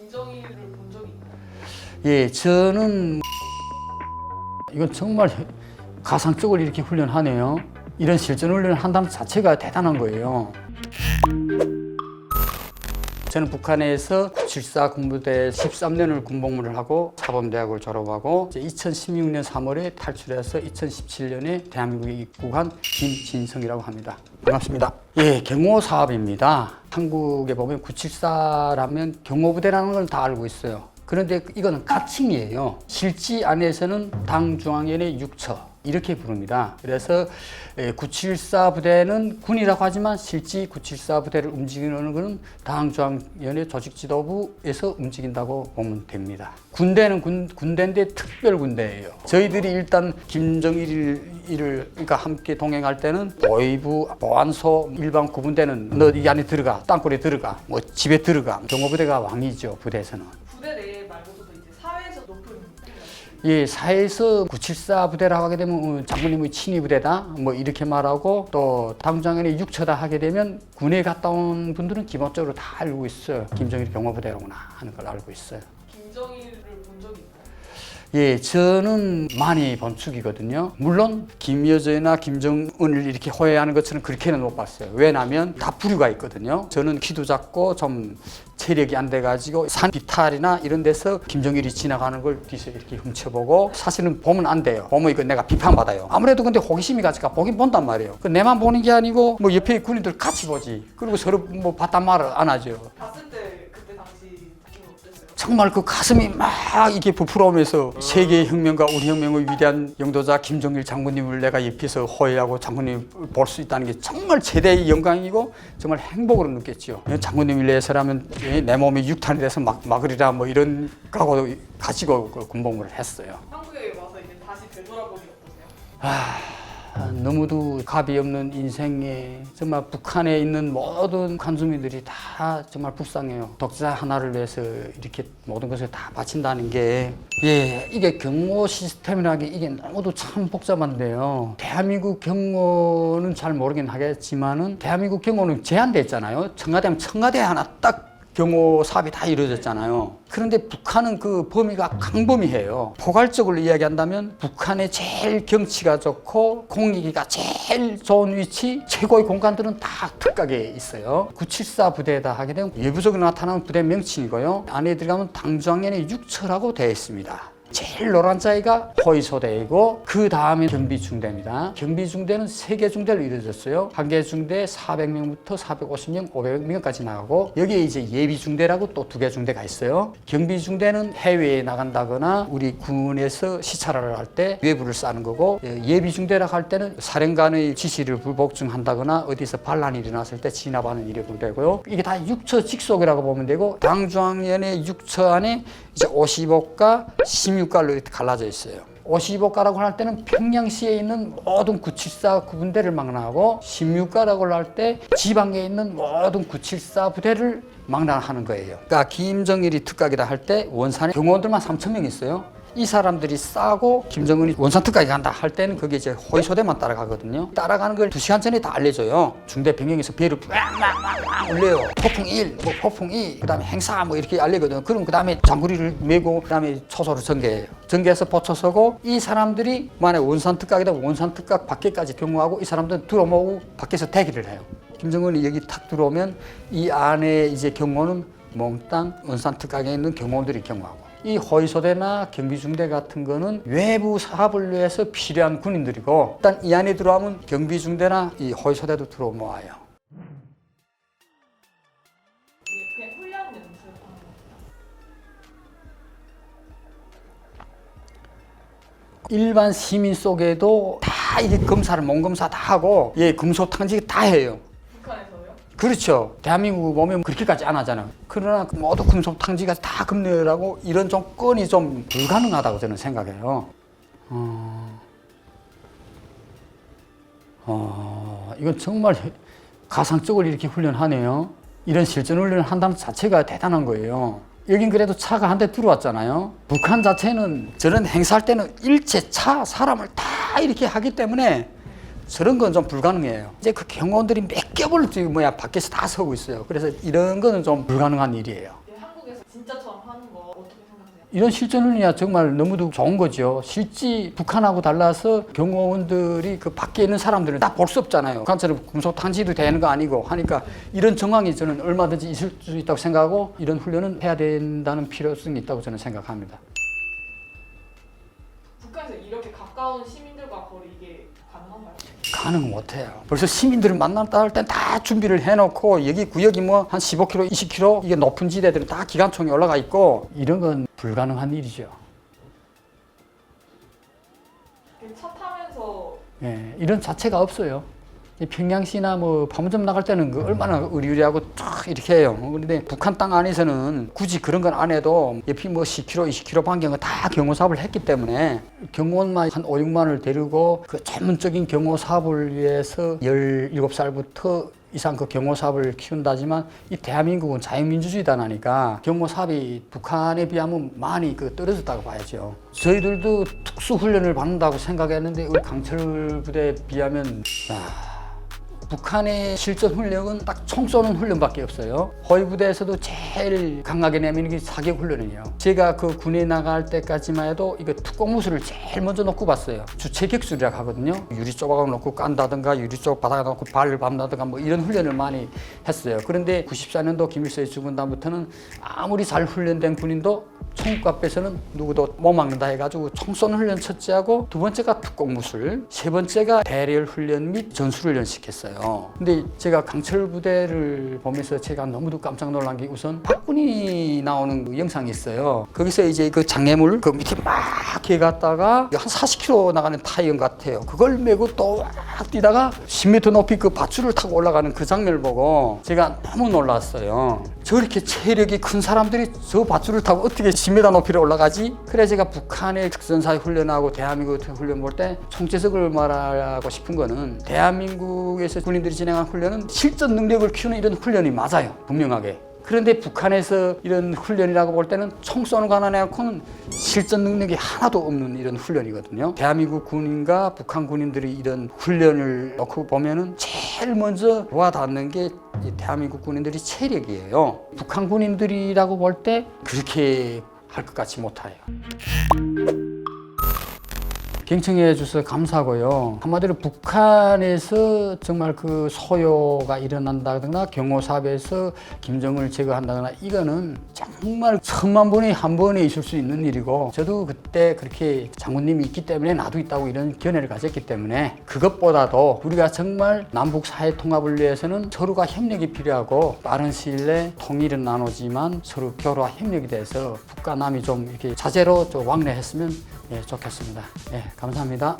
김정일을 본 적이 있나요? 예, 저는 이건 정말 가상적으로 이렇게 훈련하네요. 이런 실전 훈련을 한다는 자체가 대단한 거예요. 저는 북한에서 974 군부대 13년을 군복무를 하고 사범대학을 졸업하고 2016년 3월에 탈출해서 2017년에 대한민국에 입국한 김진성이라고 합니다. 반갑습니다. 예, 경호 사업입니다. 한국에 보면 974라면 경호부대라는 걸 다 알고 있어요. 그런데 이거는 가칭이에요. 실지 안에서는 당중앙위원회 6처 이렇게 부릅니다. 그래서 974 부대는 군이라고 하지만 실지 974 부대를 움직이는 것은 당중앙위원회 조직지도부에서 움직인다고 보면 됩니다. 군대는 군대인데 특별 군대예요. 저희들이 일단 김정일을 그러니까 함께 동행할 때는 보위부, 보안소, 일반 구분대는 너 이 안에 들어가, 땅굴에 들어가, 뭐 집에 들어가. 경호부대가 왕이죠, 부대에서는. 부대 내 말고도 이제 사회에서 높은 예, 사회에서 974 부대라고 하게 되면 장군님의 친위 부대다 뭐 이렇게 말하고 또 당장에 6처다 하게 되면 군에 갔다 온 분들은 기본적으로 다 알고 있어요. 김정일 경호부대로구나 하는 걸 알고 있어요. 김정일을 본 적이 있나요? 예, 저는 많이 본 축이거든요. 물론 김여정이나 김정은을 이렇게 호해하는 것처럼 그렇게는 못 봤어요. 왜냐하면 다 부류가 있거든요. 저는 키도 작고 좀 체력이 안 돼가지고 산 비탈이나 이런 데서 김정일이 지나가는 걸 뒤에서 이렇게 훔쳐보고 사실은 보면 안 돼요. 보면 이거 내가 비판받아요. 아무래도 근데 호기심이 가니까 보긴 본단 말이에요. 그 내만 보는 게 아니고 뭐 옆에 군인들 같이 보지. 그리고 서로 뭐 봤단 말을 안 하죠. 봤을 때 그때 당시 느낌은 어땠어요? 정말 그 가슴이 막 이게 부풀어오면서 세계의 혁명과 우리 혁명의 위대한 영도자 김정일 장군님을 내가 옆에서 호해하고 장군님 볼 수 있다는 게 정말 최대의 영광이고 정말 행복으로 느꼈죠. 장군님을 위해서라면 내 몸이 육탄이 돼서 막으리라 뭐 이런 각오도 가지고 군복무를 했어요. 한국에 와서 이제 다시 되돌아보니 어떠세요? 너무도 값이 없는 인생에 정말 북한에 있는 모든 간주민들이 다 정말 불쌍해요. 독자 하나를 위해서 이렇게 모든 것을 다 바친다는 게 이게 경호 시스템이라는 게 이게 너무도 참 복잡한데요. 대한민국 경호는 잘 모르긴 하겠지만은 대한민국 경호는 제한돼 있잖아요. 청와대면 청와대 하나 딱 경호 사업이 다 이루어졌잖아요. 그런데 북한은 그 범위가 강범위해요. 포괄적으로 이야기한다면 북한의 제일 경치가 좋고 공기가 제일 좋은 위치, 최고의 공간들은 다 특각에 있어요. 974 부대에다 하게 되면 외부적으로 나타나는 부대 명칭이고요. 안에 들어가면 당중앙위원회 6처라고 되어 있습니다. 제일 노란 자리가 호위소대이고 그 다음에 경비중대입니다. 경비중대는 3개 중대로 이루어졌어요. 한 개 중대에 400명부터 450명, 500명까지 나가고 여기에 이제 예비중대라고 또 2개 중대가 있어요. 경비중대는 해외에 나간다거나 우리 군에서 시찰을 할 때 외부를 싸는 거고 예비중대라고 할 때는 사령관의 지시를 불복종한다거나 어디서 반란이 일어났을 때 진압하는 일이 되고요. 이게 다 6처 직속이라고 보면 되고 당중앙위원회 6처 안에 이제 55가 16가로 이렇게 갈라져 있어요. 55가라고 할 때는 평양시에 있는 모든 974 구분대를 망라하고 16가라고 할 때 지방에 있는 모든 974 부대를 망라하는 거예요. 그러니까 김정일이 특각이다 할 때 원산에 경호원들만 3,000명 있어요. 이 사람들이 싸고 김정은이 원산 특각에 간다 할 때는 그게 이제 호위소대만 따라가거든요. 따라가는 걸 2시간 전에 다 알려줘요. 중대 병영에서 배를 빵빵빵 울려요. 폭풍 1, 뭐 폭풍 2, 그다음에 행사 뭐 이렇게 알리거든요. 그럼 그다음에 장구리를 메고 그다음에 초소를 전개해요. 전개해서 포초서고 이 사람들이 만약 원산 특각이다 원산 특각 밖에까지 경호하고 이 사람들은 들어오고 밖에서 대기를 해요. 김정은이 여기 탁 들어오면 이 안에 이제 경호는 몽땅 원산 특각에 있는 경호원들이 경호하고. 이 호위소대나 경비중대 같은 거는 외부 사업을 위해서 필요한 군인들이고 일단 이 안에 들어오면 경비중대나 이 호위소대도 들어모아요. 그냥 훈련 연습하는 겁니다. 일반 시민 속에도 다 이게 검사를 몸검사 다 하고 금소탕직 다 해요. 북한에서요? 그렇죠. 대한민국 오면 그렇게까지 안 하잖아요. 그러나 모두 금속탕지가 다 금내라고 이런 조건이 좀 불가능하다고 저는 생각해요. 이건 정말 가상적으로 이렇게 훈련하네요. 이런 실전 훈련을 한다는 자체가 대단한 거예요. 여긴 그래도 차가 한 대 들어왔잖아요. 북한 자체는 저런 행사할 때는 일체 차, 사람을 다 이렇게 하기 때문에 저런 건 좀 불가능해요. 이제 그 경호원들이 몇 겹을 밖에서 다 서고 있어요. 그래서 이런 거는 좀 불가능한 일이에요. 한국에서 진짜 진짜처럼 하는 거 어떻게 생각하세요? 이런 실전훈련이 정말 너무도 좋은 거죠. 실제 북한하고 달라서 경호원들이 그 밖에 있는 사람들은 다 볼 수 없잖아요. 북한처럼 금속 탄지도 되는 거 아니고 하니까 이런 정황이 저는 얼마든지 있을 수 있다고 생각하고 이런 훈련은 해야 된다는 필요성이 있다고 저는 생각합니다. 북한에서 이렇게 가까운 시민들과 거리 이게 가능한가요? 가능 못해요. 벌써 시민들을 만났다 할 땐 다 준비를 해놓고 여기 구역이 뭐 한 15km, 20km 이게 높은 지대들은 다 기관총이 올라가 있고 이런 건 불가능한 일이죠. 차 타면서 예, 이런 자체가 없어요. 평양시나 뭐 판문점 나갈 때는 그 얼마나 의리의리하고 쫙 이렇게 해요. 그런데 북한 땅 안에서는 굳이 그런 건 안 해도 옆이 뭐 10km, 20km 반경을 다 경호 사업을 했기 때문에 경호원만 한 5, 6만을 데리고 그 전문적인 경호 사업을 위해서 17살부터 이상 그 경호 사업을 키운다지만 이 대한민국은 자유민주주의다 나니까 경호 사업이 북한에 비하면 많이 그 떨어졌다고 봐야죠. 저희들도 특수훈련을 받는다고 생각했는데 우리 강철 부대에 비하면 북한의 실전 훈련은 딱 총 쏘는 훈련밖에 없어요. 호위 부대에서도 제일 강하게 내미는 게 사격 훈련이에요. 제가 그 군에 나갈 때까지만 해도 이거 특공무술을 제일 먼저 놓고 봤어요. 주체격술이라고 하거든요. 유리 조각을 놓고 깐다든가 유리 조각 바닥에 놓고 발을 밟는다든가 뭐 이런 훈련을 많이 했어요. 그런데 94년도 김일성이 죽은 다음부터는 아무리 잘 훈련된 군인도 총국 앞에서는 누구도 못 막는다 해가지고 총 쏘는 훈련 첫째하고 두 번째가 특공무술, 세 번째가 대리열 훈련 및 전술훈련 시켰어요. 근데 제가 강철 부대를 보면서 제가 너무도 깜짝 놀란 게 우선 박군이 나오는 그 영상이 있어요. 거기서 이제 그 장애물 그 밑에 막 기어갔다가 한 40km 나가는 타이어 같아요. 그걸 메고 또 막 뛰다가 10m 높이 그 밧줄을 타고 올라가는 그 장면을 보고 제가 너무 놀랐어요. 저렇게 체력이 큰 사람들이 저 밧줄을 타고 어떻게 10m 높이로 올라가지? 그래 제가 북한의 특전사의 훈련하고 대한민국 훈련 볼 때 총체적으로 말하고 싶은 거는 대한민국에서 군인들이 진행한 훈련은 실전 능력을 키우는 이런 훈련이 맞아요. 분명하게. 그런데 북한에서 이런 훈련이라고 볼 때는 총 쏘는 거 하나 내놓고는 실전 능력이 하나도 없는 이런 훈련이거든요. 대한민국 군인과 북한 군인들이 이런 훈련을 놓고 보면은 제일 먼저 와닿는 게 이 대한민국 군인들이 체력이에요. 북한 군인들이라고 볼 때 그렇게 할 것 같지 못해요. 경청해 주셔서 감사하고요. 한마디로 북한에서 정말 그 소요가 일어난다거나 경호 사업에서 김정은을 제거한다거나 이거는 정말 천만 번에 한 번에 있을 수 있는 일이고 저도 그때 그렇게 장군님이 있기 때문에 나도 있다고 이런 견해를 가졌기 때문에 그것보다도 우리가 정말 남북 사회 통합을 위해서는 서로가 협력이 필요하고 빠른 시일 내에 통일은 나누지만 서로 교류와 협력이 돼서 북과 남이 좀 이렇게 자제로 좀 왕래했으면 좋겠습니다. 감사합니다.